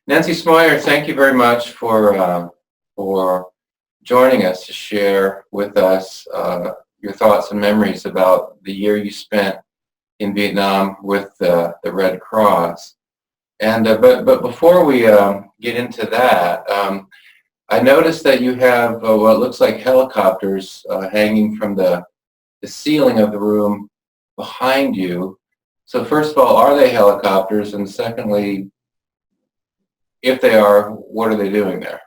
Nancy Smoyer, thank you very much for joining us to share with us your thoughts and memories about the year you spent in Vietnam with the Red Cross. And but before we get into that, I noticed that you have what looks like helicopters hanging from the ceiling of the room behind you. So first of all, are they helicopters? And secondly, if they are, what are they doing there?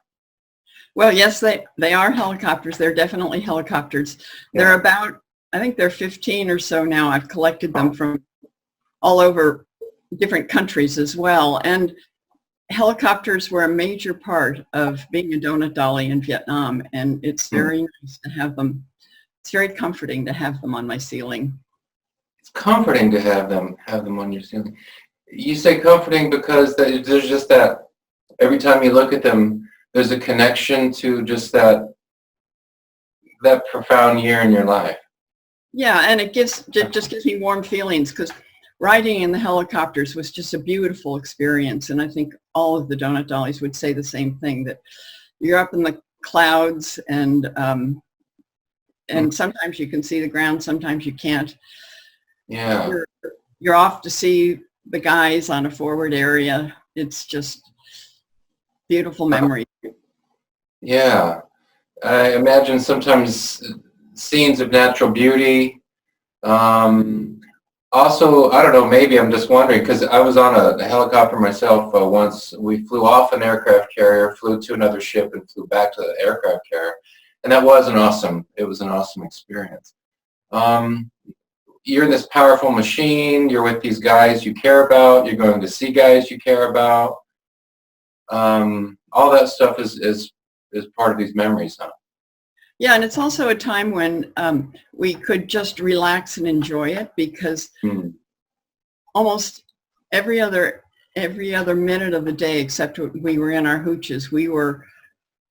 Well, yes, they are helicopters. They're definitely helicopters. They're about, I think they're 15 or so now. I've collected them from all over different countries as well. And helicopters were a major part of being a Donut Dolly in Vietnam. And it's very nice to have them. It's very comforting to have them on my ceiling. It's comforting to have them on your ceiling. You say comforting because there's just that, every time you look at them, there's a connection to just that profound year in your life. Yeah, and it just gives me warm feelings because riding in the helicopters was just a beautiful experience. And I think all of the Donut Dollies would say the same thing, that you're up in the clouds and sometimes you can see the ground, sometimes you can't. Yeah. You're off to see the guys on a forward area. It's just beautiful memory. Yeah. I imagine sometimes scenes of natural beauty. Also, I don't know, maybe I'm just wondering, because I was on a helicopter myself once. We flew off an aircraft carrier, flew to another ship, and flew back to the aircraft carrier. And that was an awesome experience. You're in this powerful machine. You're with these guys you care about. You're going to see guys you care about. All that stuff is part of these memories, huh? Yeah, and it's also a time when we could just relax and enjoy it, because almost every other minute of the day, except we were in our hooches, we were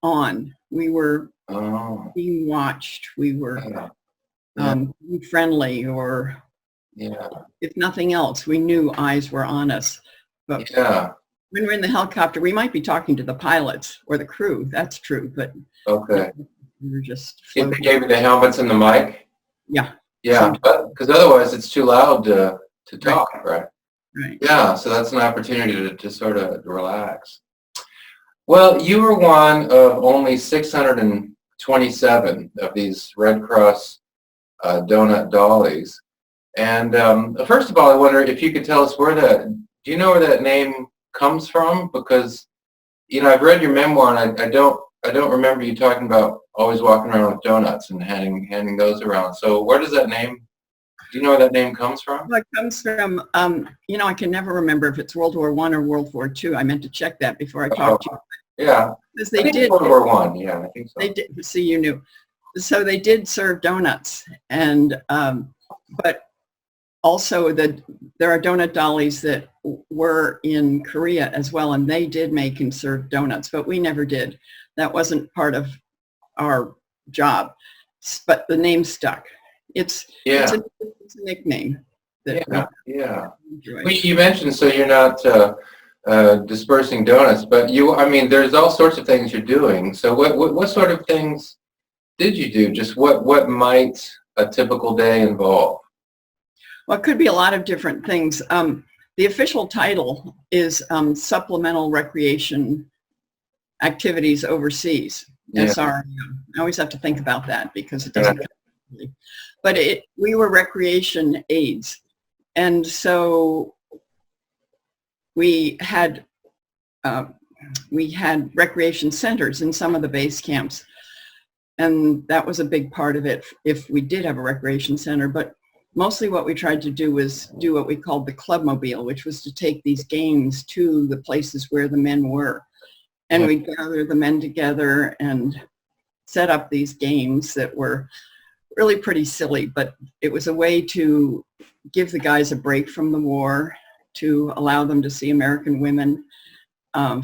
on. We were being watched. We were being friendly, or if nothing else, we knew eyes were on us. But when we're in the helicopter, we might be talking to the pilots or the crew. That's true, but we were just floating. They gave you the helmets and the mic? Yeah. Yeah, because otherwise it's too loud to talk, right? Right. Yeah, so that's an opportunity to sort of relax. Well, you were one of only 627 of these Red Cross Donut Dollies. And first of all, I wonder if you could tell us do you know where that name comes from? Because, I've read your memoir, and I don't remember you talking about always walking around with donuts and handing those around. So where does that name, do you know where that name comes from? Well, it comes from, I can never remember if it's World War I or World War II. I meant to check that before I talked to you. Yeah. Because they did. World War I, yeah, I think so. They did, see, you knew. So they did serve donuts, and but also there are Donut Dollies that were in Korea as well, and they did make and serve donuts, but we never did. That wasn't part of our job, but the name stuck. It's a nickname. Well, you mentioned, so you're not dispersing donuts, but there's all sorts of things you're doing. So what sort of things did you do? Just what might a typical day involve? Well, it could be a lot of different things. The official title is Supplemental Recreation Activities Overseas, SRO. I always have to think about that because it doesn't but we were recreation aides, and so we had recreation centers in some of the base camps, and that was a big part of it if we did have a recreation center. But mostly what we tried to do was do what we called the clubmobile, which was to take these games to the places where the men were. And we'd gather the men together and set up these games that were really pretty silly, but it was a way to give the guys a break from the war, to allow them to see American women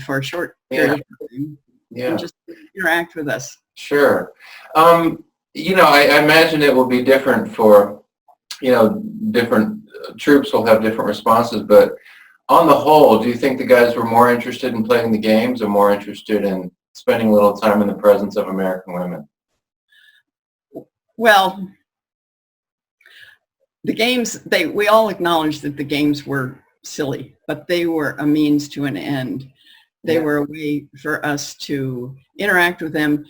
for a short period of time, and just interact with us. Sure. I imagine it will be different for, different troops will have different responses, but on the whole, do you think the guys were more interested in playing the games or more interested in spending a little time in the presence of American women? Well, the games, we all acknowledged that the games were silly, but they were a means to an end. They Yeah. were a way for us to interact with them.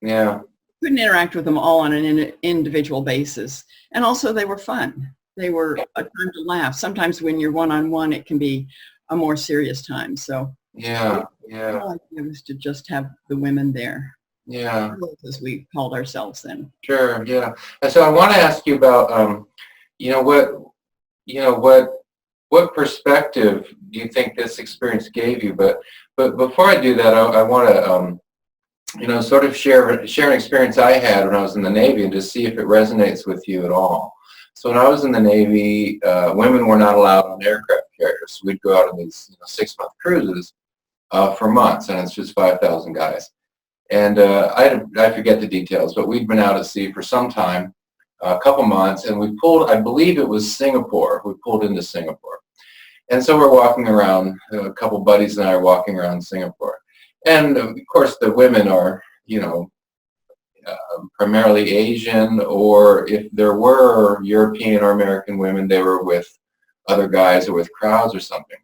Yeah. Couldn't interact with them all on an individual basis. And also they were fun. They were a time to laugh. Sometimes when you're one-on-one, it can be a more serious time. So Yeah. the Yeah. whole idea was to just have the women there, Yeah. as we called ourselves then. Sure. Yeah. And so I want to ask you about, you know, what perspective do you think this experience gave you? But before I do that, I want to, sort of share an experience I had when I was in the Navy and just see if it resonates with you at all. So when I was in the Navy, women were not allowed on aircraft carriers. So we'd go out on these 6-month cruises for months, and it's just 5,000 guys. And I forget the details, but we'd been out at sea for some time, a couple months, and we pulled, I believe it was Singapore. We pulled into Singapore. And so we're walking around, a couple buddies and I are walking around Singapore. And of course the women are, primarily Asian, or if there were European or American women, they were with other guys or with crowds or something.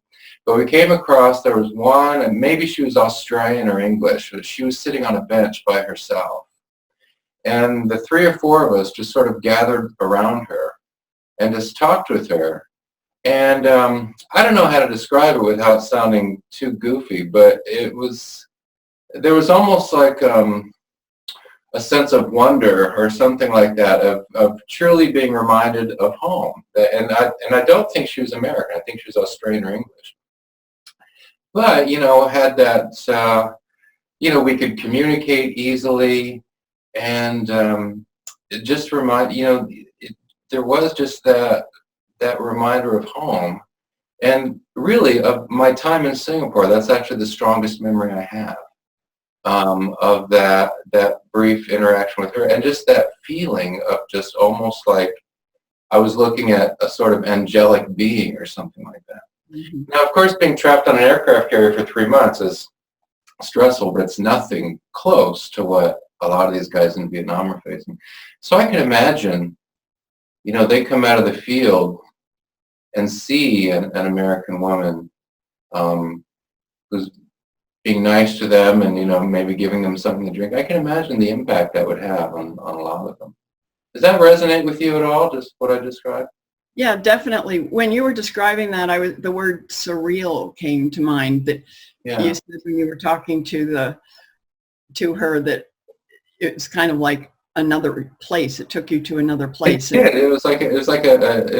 But we came across, there was one, and maybe she was Australian or English, but she was sitting on a bench by herself. And the 3 or 4 of us just sort of gathered around her and just talked with her. And I don't know how to describe it without sounding too goofy, but there was almost like a sense of wonder or something like that, of truly being reminded of home. And I don't think she was American. I think she was Australian or English. But, had that, we could communicate easily, and it just there was just that reminder of home. And really, of my time in Singapore, that's actually the strongest memory I have, of that brief interaction with her, and just that feeling of just almost like I was looking at a sort of angelic being or something like that. Mm-hmm. Now, of course, being trapped on an aircraft carrier for 3 months is stressful, but it's nothing close to what a lot of these guys in Vietnam are facing. So I can imagine, they come out of the field and see an American woman who's being nice to them and, maybe giving them something to drink. I can imagine the impact that would have on a lot of them. Does that resonate with you at all, just what I described? Yeah, definitely. When you were describing that, the word surreal came to mind. That you said when you were talking to her, that it was kind of like another place. It took you to another place. It did. It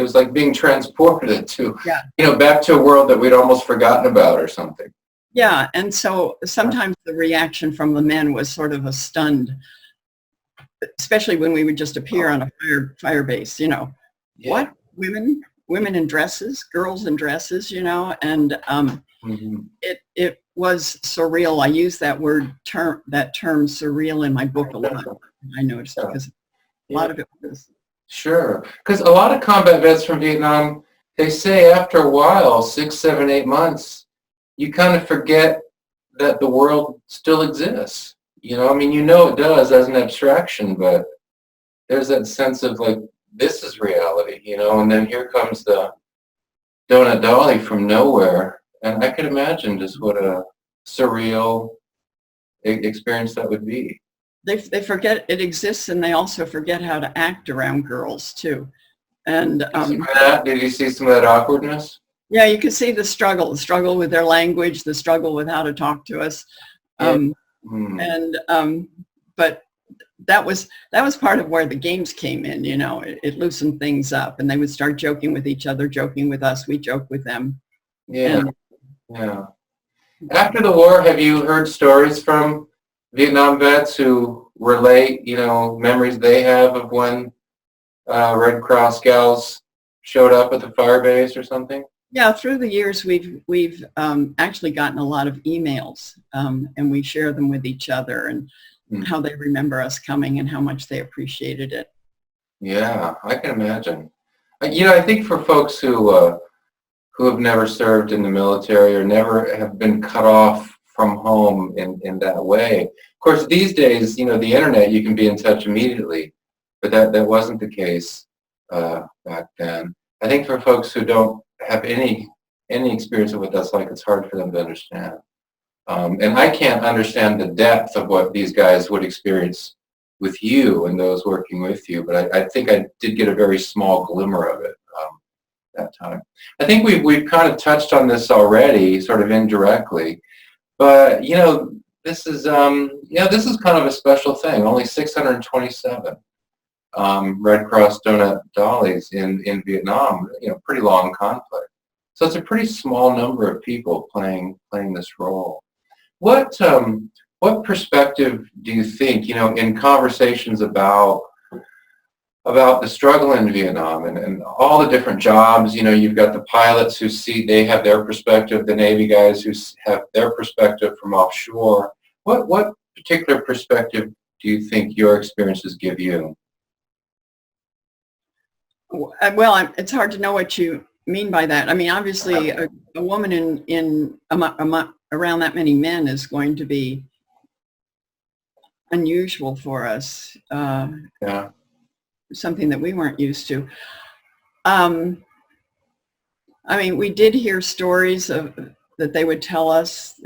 was like being transported to, back to a world that we'd almost forgotten about or something. Yeah, and so sometimes the reaction from the men was sort of a stunned, especially when we would just appear on a fire base. What? Women in dresses, girls in dresses, and it was surreal. I use that term surreal in my book a lot. I noticed because a lot of it was. Sure, because a lot of combat vets from Vietnam, they say after a while, 6, 7, 8 months, you kind of forget that the world still exists. It does as an abstraction, but there's that sense of like, this is reality, and then here comes the Donut Dolly from nowhere. And I could imagine just what a surreal experience that would be. They forget it exists, and they also forget how to act around girls too. And did you see some of that awkwardness? Yeah, you could see the struggle with their language, the struggle with how to talk to us. But that was part of where the games came in. It loosened things up, and they would start joking with each other, joking with us. We joke with them. Yeah. After the war, have you heard stories from Vietnam vets who relate, memories they have of when Red Cross gals showed up at the fire base or something? Yeah, through the years, we've actually gotten a lot of emails, and we share them with each other, and how they remember us coming and how much they appreciated it. Yeah, I can imagine. I think for folks who who have never served in the military or never have been cut off from home in that way. Of course, these days, the internet, you can be in touch immediately, but that wasn't the case back then. I think for folks who don't have any experience of what that's like, it's hard for them to understand. And I can't understand the depth of what these guys would experience with you and those working with you, but I think I did get a very small glimmer of it that time. I think we've kind of touched on this already, sort of indirectly, but this is this is kind of a special thing. Only 627 Red Cross Donut Dollies in Vietnam. Pretty long conflict. So it's a pretty small number of people playing this role. What perspective do you think, in conversations about the struggle in Vietnam and all the different jobs, you've got the pilots who they have their perspective, the Navy guys who have their perspective from offshore. What particular perspective do you think your experiences give you? Well, it's hard to know what you mean by that. I mean, obviously, a woman in around that many men is going to be unusual for us. Yeah. Something that we weren't used to. I mean, we did hear stories that they would tell us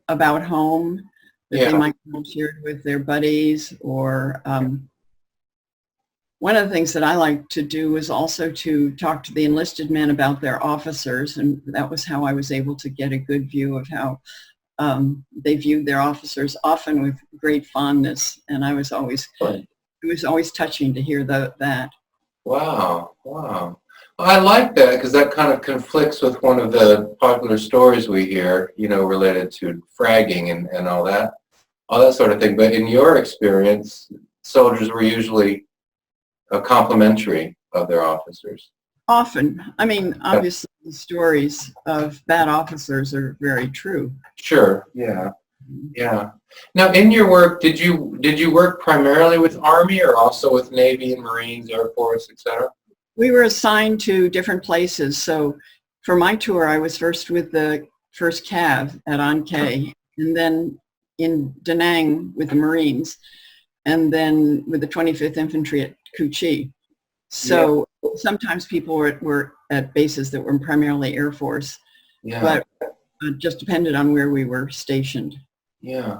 about home, that they might have shared with their buddies, or one of the things that I like to do was also to talk to the enlisted men about their officers, and that was how I was able to get a good view of how they viewed their officers, often with great fondness, and it was always touching to hear that. Wow. Well, I like that because that kind of conflicts with one of the popular stories we hear, related to fragging and all that sort of thing. But in your experience, soldiers were usually complimentary of their officers. Often. I mean, obviously the stories of bad officers are very true. Sure. Yeah. Yeah. Now, in your work, did you work primarily with Army or also with Navy and Marines, Air Force, etc.? We were assigned to different places. So for my tour, I was first with the 1st Cav at An Khê, and then in Da Nang with the Marines, and then with the 25th Infantry at Ho Chi. So sometimes people were at bases that were primarily Air Force, but it just depended on where we were stationed. Yeah.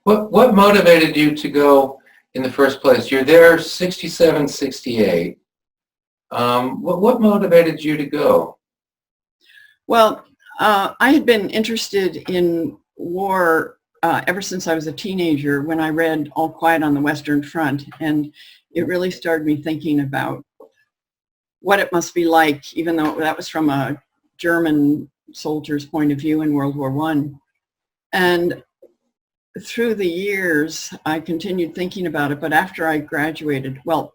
What motivated you to go in the first place? You're there 67, 68. What motivated you to go? Well, I had been interested in war ever since I was a teenager when I read All Quiet on the Western Front, and it really started me thinking about what it must be like, even though that was from a German soldier's point of view in World War I. And through the years, I continued thinking about it, but after I graduated, well,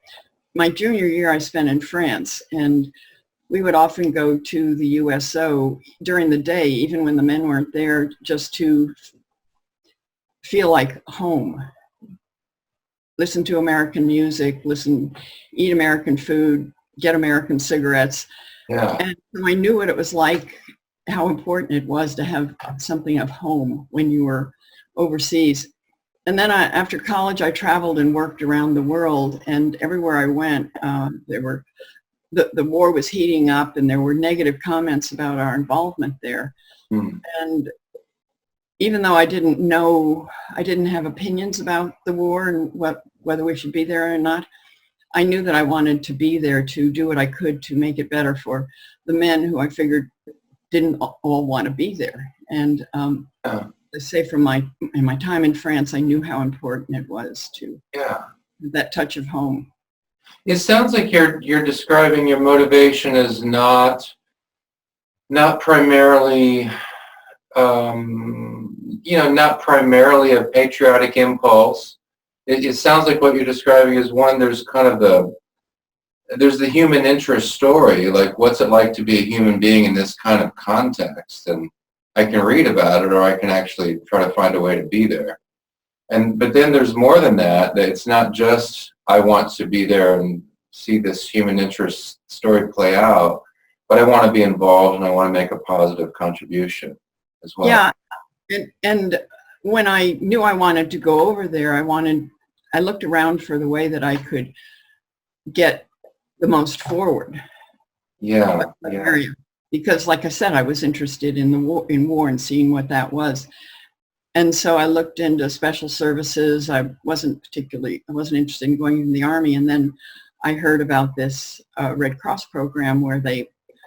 my junior year I spent in France, and we would often go to the USO during the day, even when the men weren't there, just to feel like home. Listen to American music, eat American food, get American cigarettes. Yeah. And so I knew what it was like, how important it was to have something of home when you were overseas. And then after college, I traveled and worked around the world, and everywhere I went, the war was heating up, and there were negative comments about our involvement there. And even though I didn't have opinions about the war and whether we should be there or not, I knew that I wanted to be there to do what I could to make it better for the men who I figured didn't all want to be there. And I say in my time in France, I knew how important it was to that touch of home. It sounds like you're describing your motivation as not primarily, not primarily a patriotic impulse. It sounds like what you're describing is one, there's the human interest story, like what's it like to be a human being in this kind of context, and I can read about it or I can actually try to find a way to be there. But then there's more than that it's not just I want to be there and see this human interest story play out. but I want to be involved and I want to make a positive contribution as well. Yeah, and when I knew I wanted to go over there, I looked around for the way that I could get the most forward. Yeah, Area. Because like I said, I was interested in the war and seeing what that was. And so I looked into special services. I wasn't interested in going in the Army. And then I heard about this Red Cross program where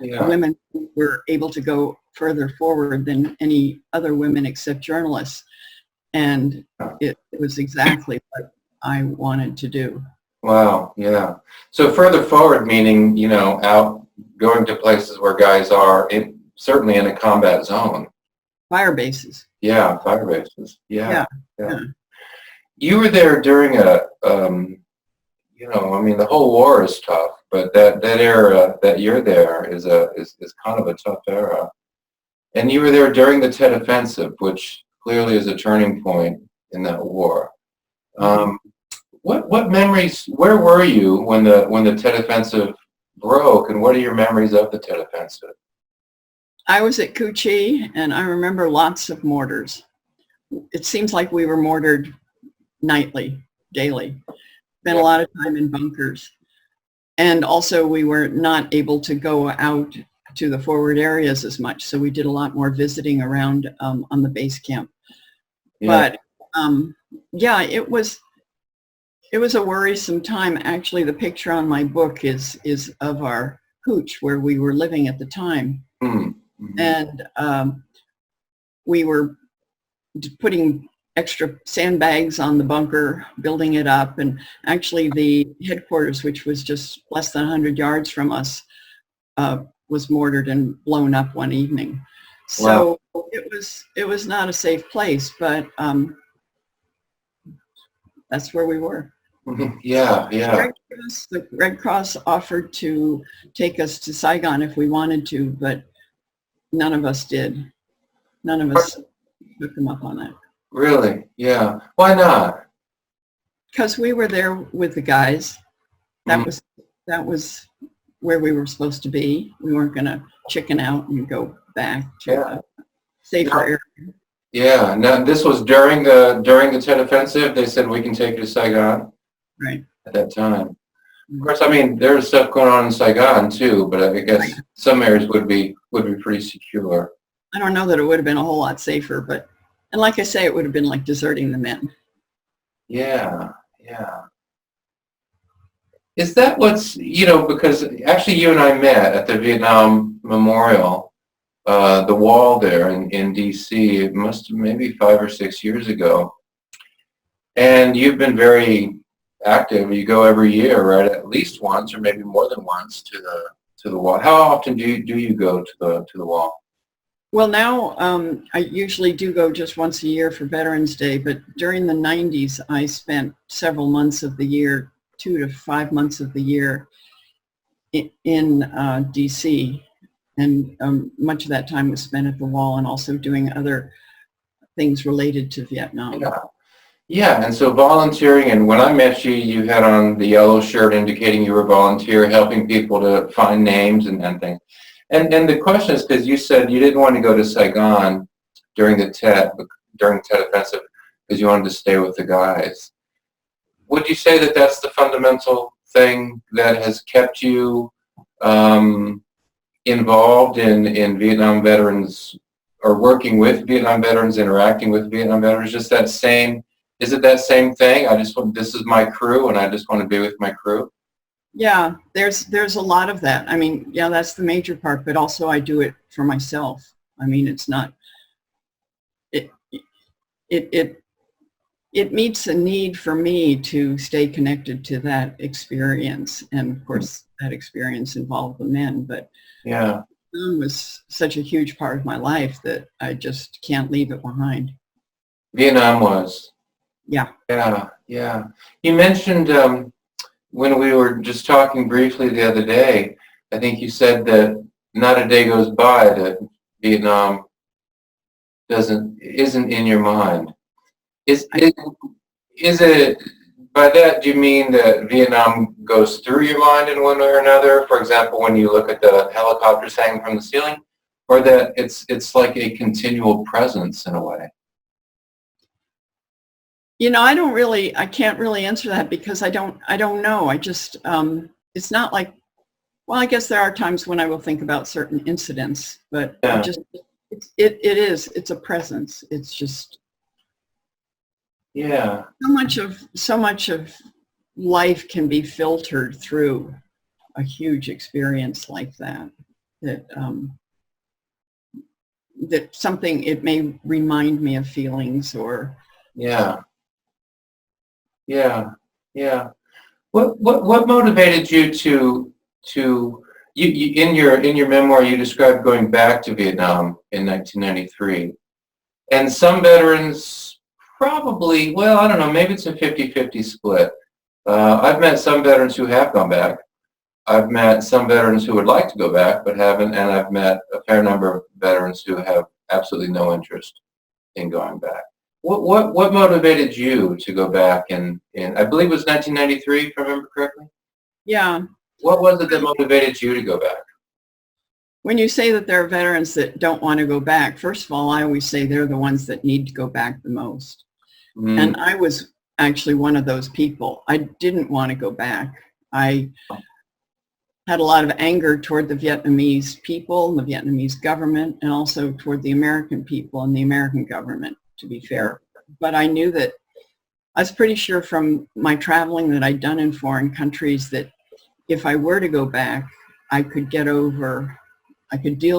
women were able to go further forward than any other women except journalists. And it was exactly what I wanted to do. Wow, yeah. So further forward meaning, out going to places where guys are certainly in a combat zone. Fire bases. Yeah, fire bases. Yeah. Yeah. You were there during the whole war is tough, but that era that you're there is kind of a tough era. And you were there during the Tet Offensive, which clearly is a turning point in that war. What memories? Where were you when the Tet Offensive broke, and what are your memories of the Tet Offensive? I was at Ho Chi, and I remember lots of mortars. It seems like we were mortared nightly, daily. Spent a lot of time in bunkers. And also we were not able to go out to the forward areas as much, so we did a lot more visiting around on the base camp. Yeah. But yeah, it was a worrisome time. Actually, the picture on my book is of our hooch where we were living at the time. Mm-hmm. And we were putting extra sandbags on the bunker, building it up, and actually the headquarters, which was just less than 100 yards from us, was mortared and blown up one evening. So wow. It was not a safe place, but that's where we were. Yeah. The Red Cross offered to take us to Saigon if we wanted to, but none of us did. None of us took them up on that. Really? Yeah. Why not? Because we were there with the guys. That was where we were supposed to be. We weren't going to chicken out and go back to a safer area. Yeah. Now this was during the Tet Offensive. They said we can take you to Saigon. Right. At that time. Of course, I mean there's stuff going on in Saigon too, but I guess some areas would be pretty secure. I don't know that it would have been a whole lot safer, but and like I say, it would have been like deserting the men. Yeah. Is that what's, because actually you and I met at the Vietnam Memorial, the wall there in D.C. It must have maybe 5 or 6 years ago. And you've been very active. You go every year, right? At least once or maybe more than once to the wall. How often do you go to the wall? Well, now I usually do go just once a year for Veterans Day, but during the 90s, I spent several months of the year, 2 to 5 months of the year in D.C. And much of that time was spent at the wall and also doing other things related to Vietnam. Yeah, and so volunteering, and when I met you, you had on the yellow shirt indicating you were a volunteer, helping people to find names and things. And the question is, because you said you didn't want to go to Saigon during the Tet Offensive because you wanted to stay with the guys. Would you say that that's the fundamental thing that has kept you involved in Vietnam veterans or working with Vietnam veterans, interacting with Vietnam veterans? Just that same, is it that same thing? This is my crew and I just want to be with my crew? Yeah, there's a lot of that. I mean, yeah, that's the major part, but also I do it for myself. I mean, it's not, it meets a need for me to stay connected to that experience. And of course, that experience involved the men, but yeah, it was such a huge part of my life that I just can't leave it behind. Vietnam was. Yeah. Yeah. You mentioned when we were just talking briefly the other day, I think you said that not a day goes by that Vietnam isn't in your mind. Is it by that, do you mean that Vietnam goes through your mind in one way or another? For example, when you look at the helicopters hanging from the ceiling, or that it's like a continual presence in a way? You know, I can't really answer that because I don't know. I just, it's not like, well, I guess there are times when I will think about certain incidents, but Yeah. it's a presence. It's just Yeah. so much of life can be filtered through a huge experience like that, that something, it may remind me of feelings or. Yeah. Yeah. Yeah. What motivated you to you in your memoir you described going back to Vietnam in 1993, and some veterans probably, well, I don't know, maybe it's a 50-50 split. I've met some veterans who have gone back. I've met some veterans who would like to go back but haven't, and I've met a fair number of veterans who have absolutely no interest in going back. What motivated you to go back in I believe it was 1993, if I remember correctly? Yeah. What was it that motivated you to go back? When you say that there are veterans that don't want to go back, first of all, I always say they're the ones that need to go back the most. Mm. And I was actually one of those people. I didn't want to go back. I had a lot of anger toward the Vietnamese people, the Vietnamese government, and also toward the American people and the American government, to be fair. But I knew that, I was pretty sure from my traveling that I'd done in foreign countries that if I were to go back, I could deal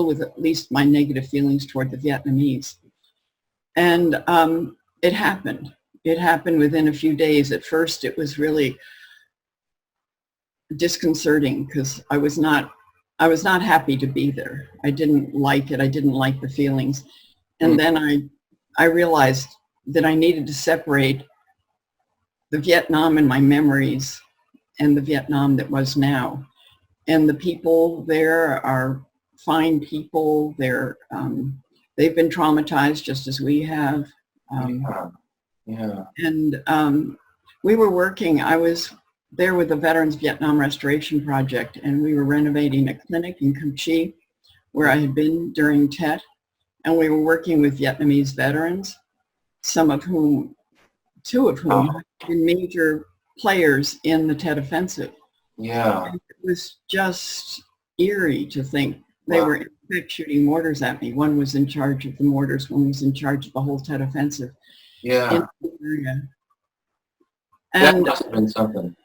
with at least my negative feelings toward the Vietnamese. And it happened. It happened within a few days. At first, it was really disconcerting because I was not happy to be there. I didn't like it. I didn't like the feelings. And then I realized that I needed to separate the Vietnam in my memories and the Vietnam that was now. And the people there are fine people. They've been traumatized just as we have. Yeah. And we were working, I was there with the Veterans Vietnam Restoration Project, and we were renovating a clinic in Ho Chi where I had been during Tet, and we were working with Vietnamese veterans, two of whom had been major players in the Tet Offensive. Yeah. And it was just eerie to think they were in fact shooting mortars at me. One was in charge of the mortars, one was in charge of the whole Tet Offensive. Yeah. In the area. That And must have been something.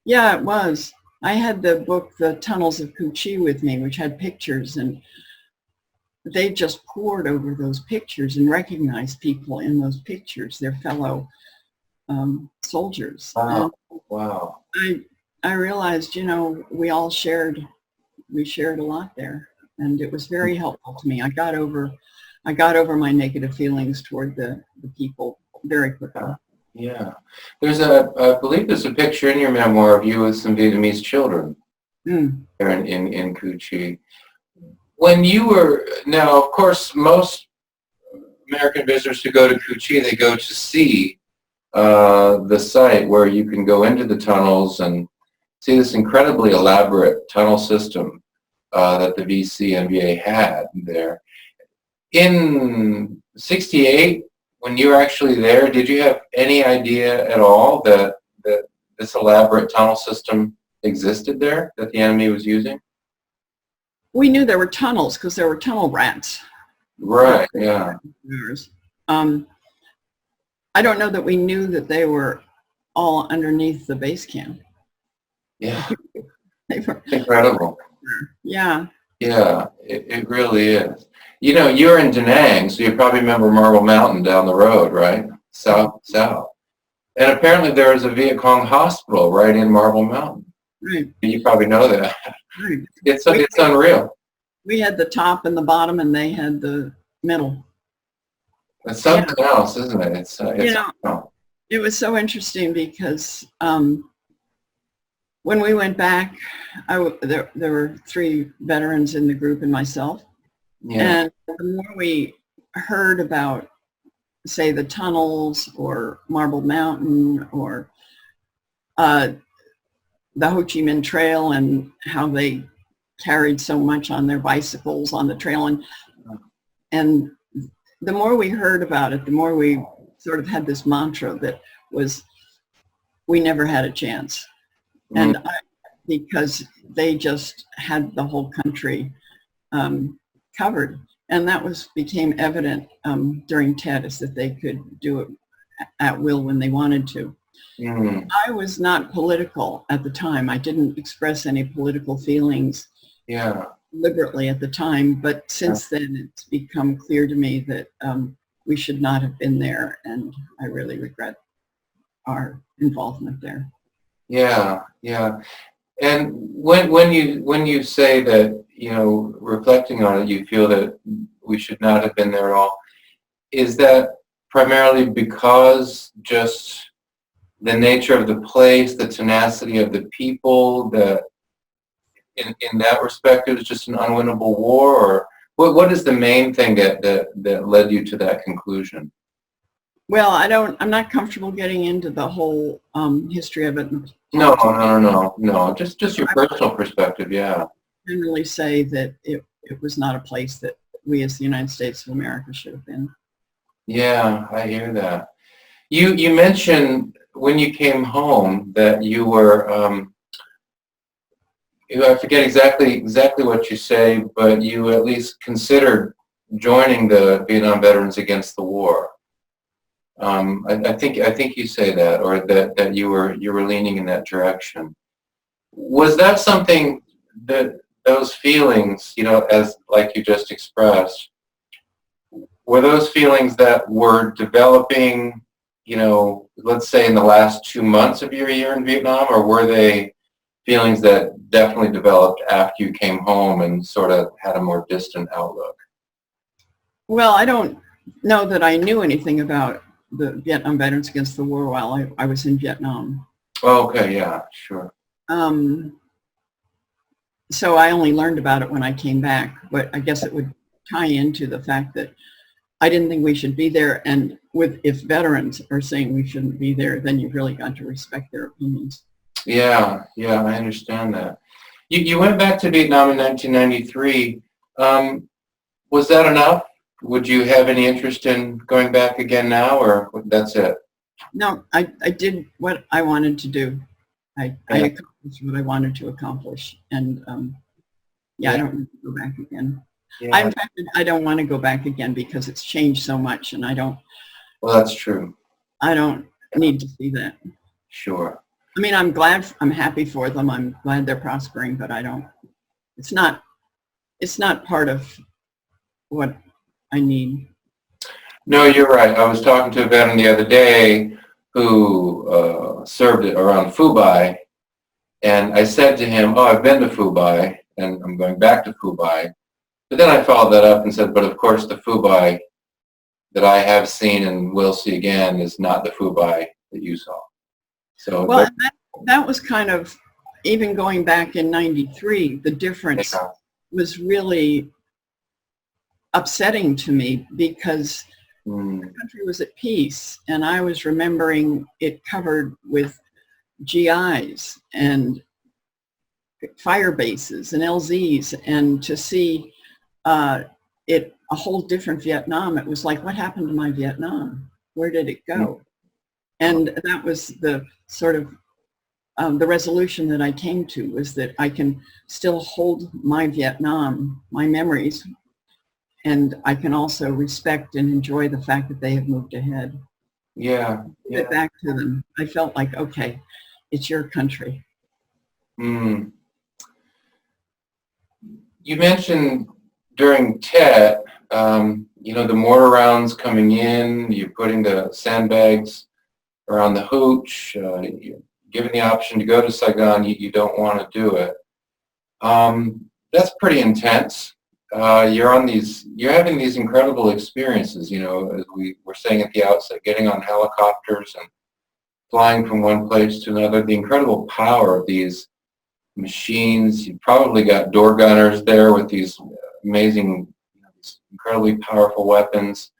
yeah, it was. I had the book, The Tunnels of Ho Chi, with me, which had pictures, and they just poured over those pictures and recognized people in those pictures, their fellow soldiers. Wow. And Wow. I realized, we shared a lot there, and it was very helpful to me. I got over my negative feelings toward the people very quickly. Yeah. I believe there's a picture in your memoir of you with some Vietnamese children there in Ho Chi. When you were, now of course most American visitors who go to Ho Chi, they go to see the site where you can go into the tunnels and see this incredibly elaborate tunnel system that the VCNVA had there. In '68, when you were actually there, did you have any idea at all that this elaborate tunnel system existed there, that the enemy was using? We knew there were tunnels because there were tunnel rats. Right, yeah. I don't know that we knew that they were all underneath the base camp. Yeah, They were, incredible. yeah. Yeah, it really is. You're in Da Nang, so you probably remember Marble Mountain down the road, right? South. And apparently there is a Viet Cong hospital right in Marble Mountain. Right. You probably know that. Right. It's unreal. We had the top and the bottom, and they had the middle. It's something else, isn't it? It was so interesting because when we went back, there were 3 veterans in the group and myself. Yeah. And the more we heard about, say, the tunnels or Marble Mountain or the Ho Chi Minh Trail and how they carried so much on their bicycles on the trail. And the more we heard about it, the more we sort of had this mantra that was, we never had a chance. And because they just had the whole country covered. And that became evident during Tet, is that they could do it at will when they wanted to. I was not political at the time. I didn't express any political feelings deliberately at the time, but since then it's become clear to me that we should not have been there, and I really regret our involvement there. Yeah, yeah. And when you say that, you know, reflecting on it, you feel that we should not have been there at all, is that primarily because just the nature of the place, the tenacity of the people, that in that respect it was just an unwinnable war, or what is the main thing that led you to that conclusion? Well, I'm not comfortable getting into the whole history of it. No. Just your personal perspective, yeah. I generally say that it was not a place that we as the United States of America should have been. Yeah, I hear that. You mentioned when you came home that you were, I forget exactly what you say, but you at least considered joining the Vietnam Veterans Against the War. I think you say that, or that you were leaning in that direction. Was that something that those feelings, you know, as like you just expressed, were those feelings that were developing, you know, let's say in the last 2 months of your year in Vietnam, or were they feelings that definitely developed after you came home and sort of had a more distant outlook? Well, I don't know that I knew anything about the Vietnam Veterans Against the War while I was in Vietnam. Oh, okay, yeah, sure. So I only learned about it when I came back, but I guess it would tie into the fact that I didn't think we should be there, and if veterans are saying we shouldn't be there, then you've really got to respect their opinions. Yeah, I understand that. You went back to Vietnam in 1993. Was that enough? Would you have any interest in going back again now, or that's it? No, I did what I wanted to do. I accomplished what I wanted to accomplish, and I don't need to go back again. Yeah. In fact, I don't want to go back again because it's changed so much, and I don't. Well, that's true. I don't need to see that. Sure. I mean, I'm happy for them. I'm glad they're prospering, but I don't. It's not part of what I need. No, you're right. I was talking to a veteran the other day who served around Phu Bai, and I said to him, "Oh, I've been to Phu Bai, and I'm going back to Phu Bai." But then I followed that up and said, "But of course, the Phu Bai that I have seen and will see again is not the Phu Bai that you saw." So well, that was kind of, even going back in '93, the difference was really upsetting to me because the country was at peace, and I was remembering it covered with GIs and fire bases and LZs, and to see it a whole different Vietnam. It was like, what happened to my Vietnam? Where did it go? And that was the sort of the resolution that I came to, was that I can still hold my Vietnam, my memories, and I can also respect and enjoy the fact that they have moved ahead. Yeah. Give it back to them. I felt like, okay, it's your country. You mentioned during Tet, you know, the mortar rounds coming in, you're putting the sandbags around the hooch, you're given the option to go to Saigon, you don't want to do it. That's pretty intense. You're having these incredible experiences, you know, as we were saying at the outset, getting on helicopters and flying from one place to another, the incredible power of these machines. You probably got door gunners there with these amazing, you know, these incredibly powerful weapons.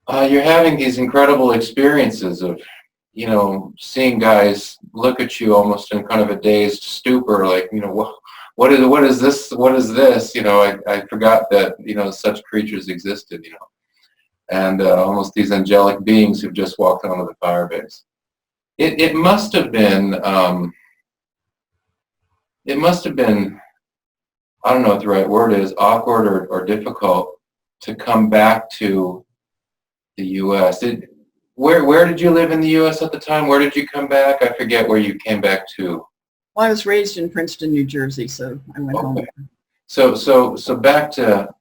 You're having these incredible experiences of, seeing guys look at you almost in kind of a dazed stupor, like, what is this? What is this? I forgot that, such creatures existed, and almost these angelic beings who've just walked onto the firebase. It must have been, I don't know what the right word is, awkward or difficult to come back to the U.S. Where did you live in the U.S. at the time? Where did you come back? I forget where you came back to. Well, I was raised in Princeton, New Jersey, so I went home. So back to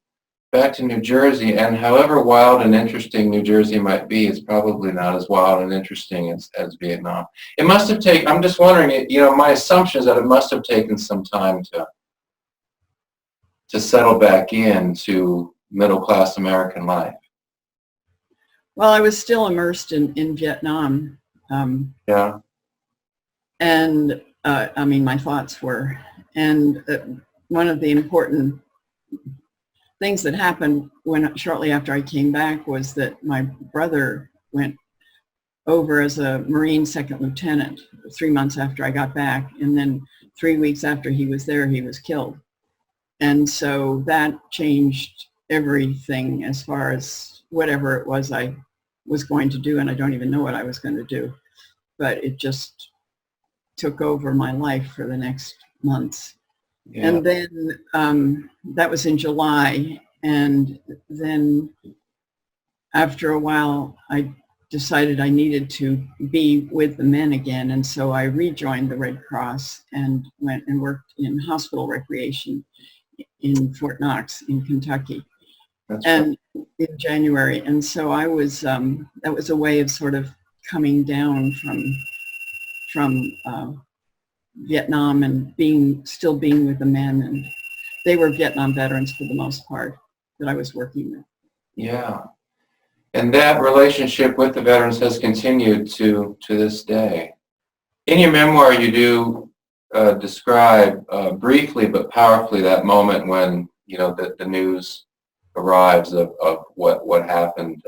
New Jersey, and however wild and interesting New Jersey might be, it's probably not as wild and interesting as Vietnam. It must have taken, I'm just wondering, my assumption is that it must have taken some time to settle back into middle-class American life. Well, I was still immersed in Vietnam. Yeah. And my thoughts were. And one of the important things that happened shortly after I came back was that my brother went over as a Marine second lieutenant 3 months after I got back. And then 3 weeks after he was there, he was killed. And so that changed everything as far as whatever it was I was going to do. And I don't even know what I was going to do. But it just took over my life for the next months. Yeah. And then that was in July. And then after a while, I decided I needed to be with the men again. And so I rejoined the Red Cross and went and worked in hospital recreation in Fort Knox in Kentucky. In January. And so I was, that was a way of sort of coming down from Vietnam and still being with the men. And they were Vietnam veterans for the most part that I was working with. Yeah. And that relationship with the veterans has continued to this day. In your memoir, you do describe briefly but powerfully that moment when, the news arrives of what happened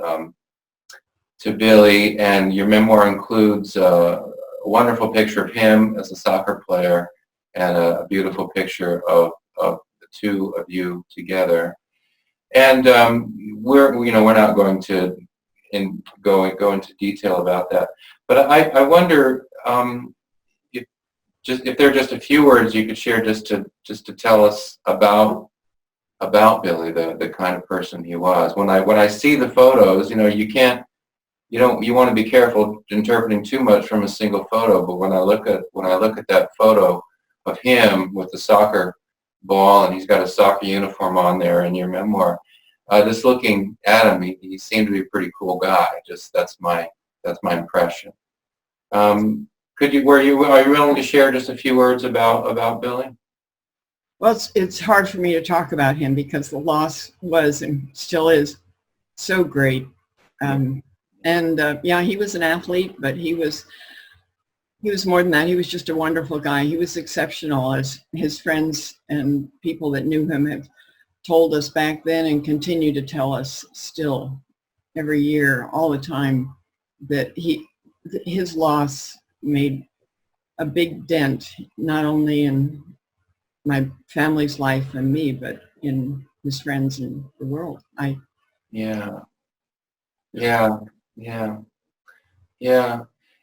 to Billy, and your memoir includes a wonderful picture of him as a soccer player and a beautiful picture of the two of you together. And we're not going to go into detail about that, but I wonder if there are just a few words you could share just to tell us about Billy, the kind of person he was. When I see the photos, you want to be careful interpreting too much from a single photo. But when I look at that photo of him with the soccer ball, and he's got a soccer uniform on there in your memoir, just looking at him, he seemed to be a pretty cool guy. Just that's my impression. Are you willing to share just a few words about Billy? Well, it's hard for me to talk about him because the loss was and still is so great. He was an athlete, but he was more than that. He was just a wonderful guy. He was exceptional, as his friends and people that knew him have told us back then and continue to tell us still every year, all the time, that his loss made a big dent, not only in my family's life and me, but in his friends and the world. Yeah.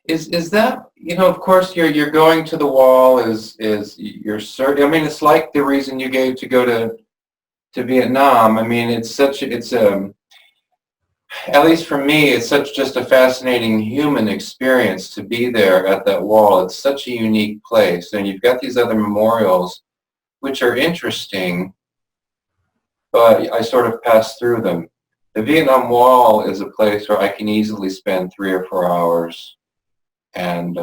Is that, of course you're going to the wall is you're certain. I mean, it's like the reason you gave to go to Vietnam. I mean, it's at least for me, it's just a fascinating human experience to be there at that wall. It's such a unique place, and you've got these other memorials which are interesting, but I sort of pass through them. The Vietnam Wall is a place where I can easily spend 3 or 4 hours, and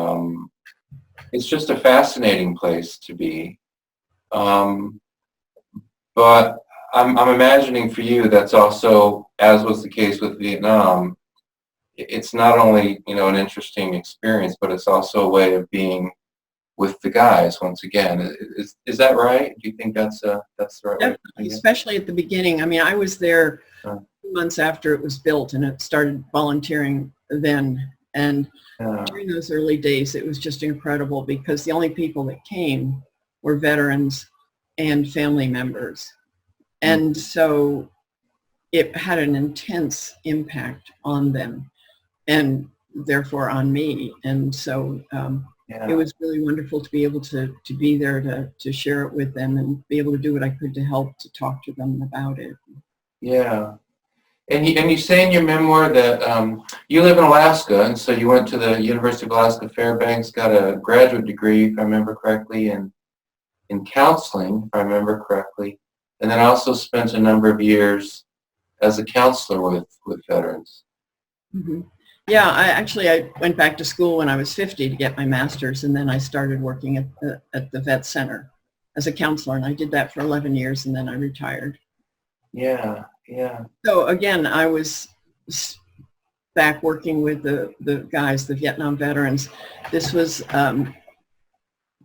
it's just a fascinating place to be. But I'm imagining for you that's also, as was the case with Vietnam, it's not only an interesting experience, but it's also a way of being with the guys once again. Is that right? Do you think that's the right way? Especially at the beginning. I mean, I was there 2 months after it was built, and it started volunteering then. And Yeah. during those early days, it was just incredible because the only people that came were veterans and family members. And so it had an intense impact on them and therefore on me. And so it was really wonderful to be able to be there to share it with them and be able to do what I could to help to talk to them about it. Yeah. And you say in your memoir that you live in Alaska, and so you went to the University of Alaska Fairbanks, got a graduate degree, if I remember correctly, in counseling, if I remember correctly, and then also spent a number of years as a counselor with veterans. Mm-hmm. Yeah, I went back to school when I was 50 to get my master's, and then I started working at the vet center as a counselor, and I did that for 11 years, and then I retired. Yeah, yeah. So again, I was back working with the guys, the Vietnam veterans. This was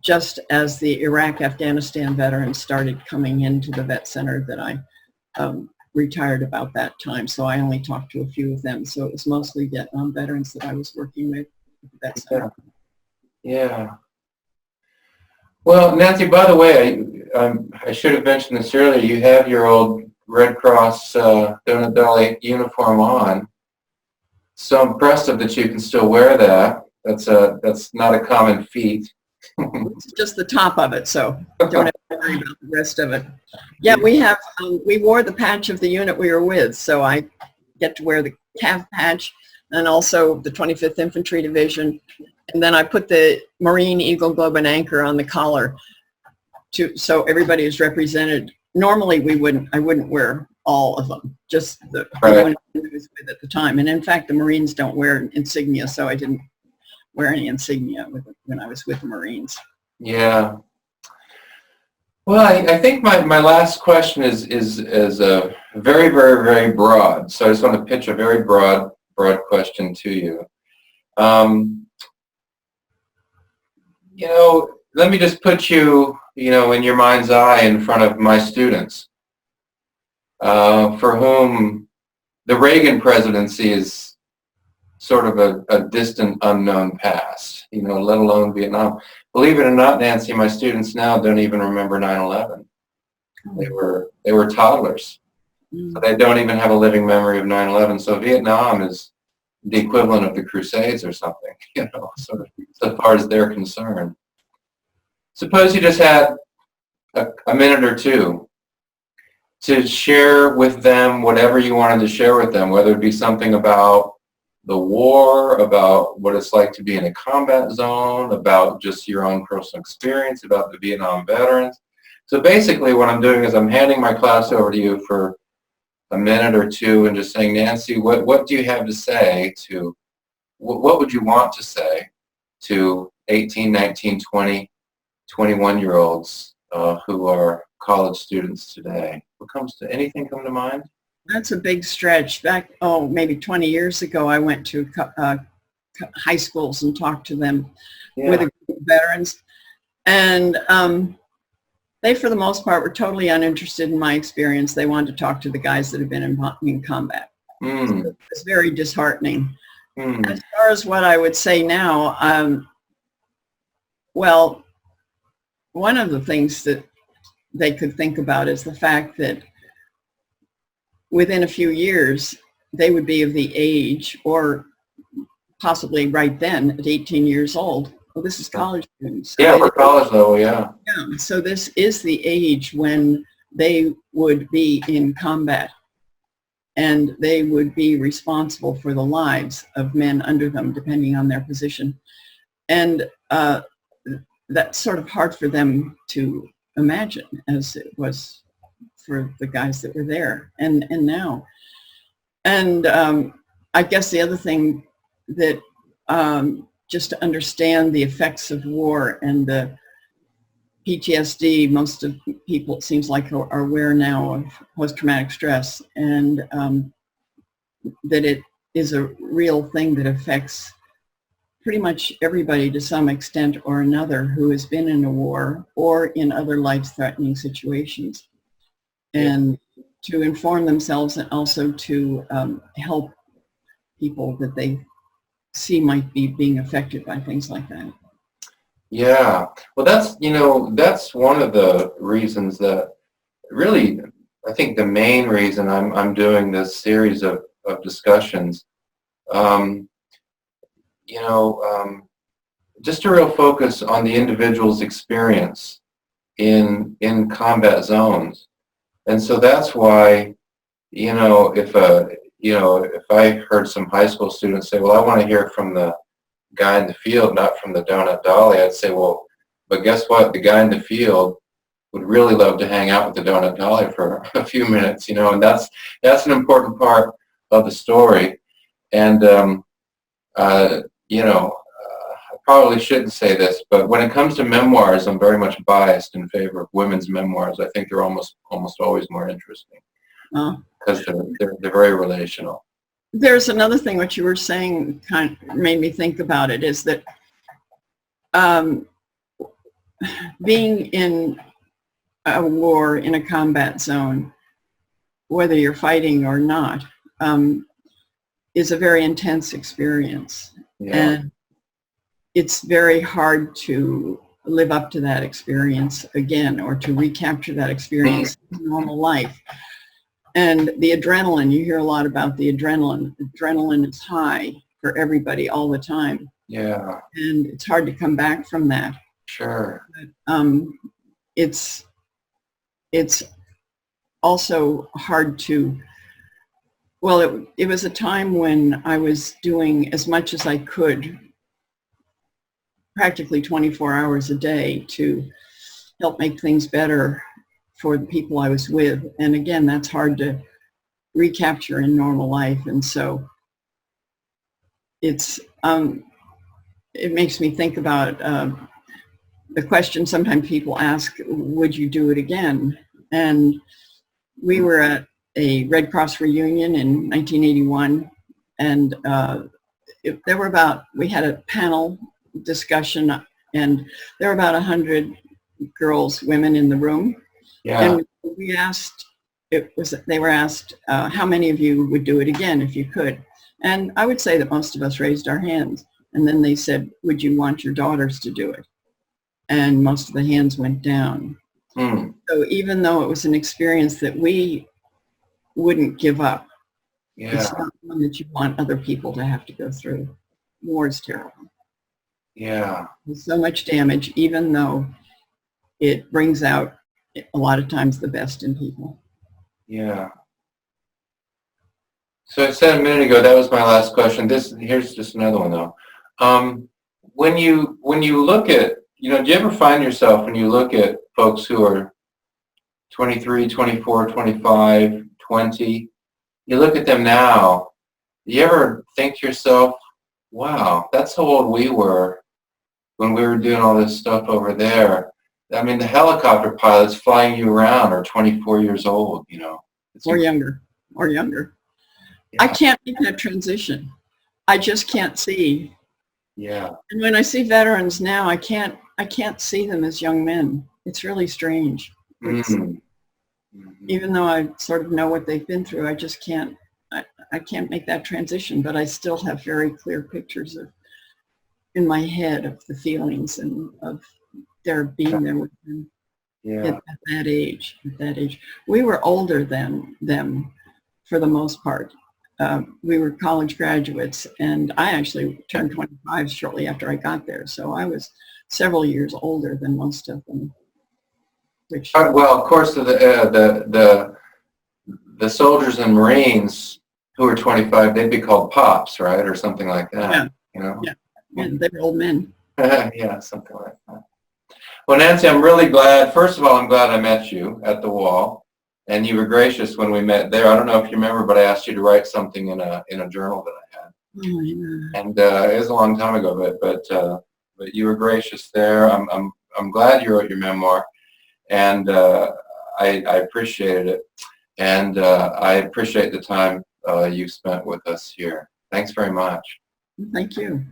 just as the Iraq-Afghanistan veterans started coming into the vet center that I retired about that time. So I only talked to a few of them. So it was mostly Vietnam veterans that I was working with at the vet center. Yeah. Well, Nancy, by the way, I should have mentioned this earlier. You have your old Red Cross Donut Dolly uniform on. So impressive that you can still wear that. That's not a common feat. It's just the top of it, so don't have to worry about the rest of it. Yeah, we wore the patch of the unit we were with, so I get to wear the calf patch and also the 25th Infantry Division, and then I put the Marine Eagle Globe and Anchor on the collar so everybody is represented. Normally I wouldn't wear all of them, just the one I was with at the time, and in fact the Marines don't wear insignia, so I didn't wear any insignia when I was with the Marines. Yeah. Well, I think my last question is a very, very, very broad. So I just want to pitch a very broad question to you. Let me just put you, in your mind's eye in front of my students, for whom the Reagan presidency is sort of a distant, unknown past, let alone Vietnam. Believe it or not, Nancy, my students now don't even remember 9/11. They were toddlers. So they don't even have a living memory of 9/11. So Vietnam is the equivalent of the Crusades or something, sort of, as far as they're concerned. Suppose you just had a minute or two to share with them whatever you wanted to share with them, whether it be something about the war, about what it's like to be in a combat zone, about just your own personal experience, about the Vietnam veterans. So basically what I'm doing is I'm handing my class over to you for a minute or two and just saying, Nancy, what do you have to say to, what would you want to say to 18, 19, 20, 21-year-olds who are college students today? Anything come to mind? That's a big stretch. Back, maybe 20 years ago, I went to high schools and talked to them with a group of veterans. And they, for the most part, were totally uninterested in my experience. They wanted to talk to the guys that had been in combat. So it's very disheartening. As far as what I would say now, well, one of the things that they could think about is the fact that within a few years, they would be of the age, or possibly right then at 18 years old. Well, this is college students. So yeah, for college level, yeah. Yeah, so this is the age when they would be in combat and they would be responsible for the lives of men under them, depending on their position. And that's sort of hard for them to imagine, as it was for the guys that were there and now. And I guess the other thing that just to understand the effects of war and the PTSD, most of people, it seems like, are aware now of post-traumatic stress, and that it is a real thing that affects pretty much everybody to some extent or another who has been in a war or in other life-threatening situations. And to inform themselves and also to help people that they see might be being affected by things like that. Yeah. Well, that's one of the reasons that really, I think the main reason I'm doing this series of discussions, um, just a real focus on the individual's experience in combat zones. And so that's why, if I heard some high school students say, well, I want to hear from the guy in the field, not from the Donut Dolly, I'd say, well, but guess what? The guy in the field would really love to hang out with the Donut Dolly for a few minutes, and that's an important part of the story. And, I probably shouldn't say this, but when it comes to memoirs, I'm very much biased in favor of women's memoirs. I think they're almost always more interesting because they're very relational. There's another thing what you were saying kind of made me think about it, is that being in a war in a combat zone, whether you're fighting or not, is a very intense experience. Yeah. And it's very hard to live up to that experience again, or to recapture that experience in normal life. And the adrenaline, you hear a lot about the adrenaline. Adrenaline is high for everybody all the time. Yeah. And it's hard to come back from that. Sure. But, it's also hard to, well, it was a time when I was doing as much as I could, practically 24 hours a day, to help make things better for the people I was with. And again, that's hard to recapture in normal life. And so it makes me think about the question sometimes people ask, would you do it again? And we were at a Red Cross reunion in 1981, and we had a panel discussion, and there were about 100 girls, women in the room. Yeah. And they were asked, how many of you would do it again if you could? And I would say that most of us raised our hands. And then they said, would you want your daughters to do it? And most of the hands went down. So even though it was an experience that we wouldn't give up, it's not one that you want other people to have to go through. War is terrible. Yeah. There's so much damage, even though it brings out a lot of times the best in people. Yeah. So I said a minute ago, that was my last question. Here's just another one though. When you look at, do you ever find yourself when you look at folks who are 23, 24, 25, 20, you look at them now, do you ever think to yourself, wow, that's how old we were when we were doing all this stuff over there? I mean, the helicopter pilots flying you around are 24 years old, Or younger. Yeah. I can't make that transition. I just can't see. Yeah. And when I see veterans now, I can't see them as young men. It's really strange. Even though I sort of know what they've been through, I just can't, I can't make that transition, but I still have very clear pictures in my head of the feelings and of their being there with them. Yeah. At that age. We were older than them for the most part. We were college graduates, and I actually turned 25 shortly after I got there. So I was several years older than most of them. Well, of course, the soldiers and Marines who were 25, they'd be called pops, right, or something like that. Yeah. Yeah, they were old men. Yeah, something like that. Well, Nancy, I'm really glad. First of all, I'm glad I met you at the wall, and you were gracious when we met there. I don't know if you remember, but I asked you to write something in a journal that I had. Oh, yeah. And it was a long time ago, but you were gracious there. I'm glad you wrote your memoir, and I appreciated it, and I appreciate the time you spent with us here. Thanks very much. Thank you.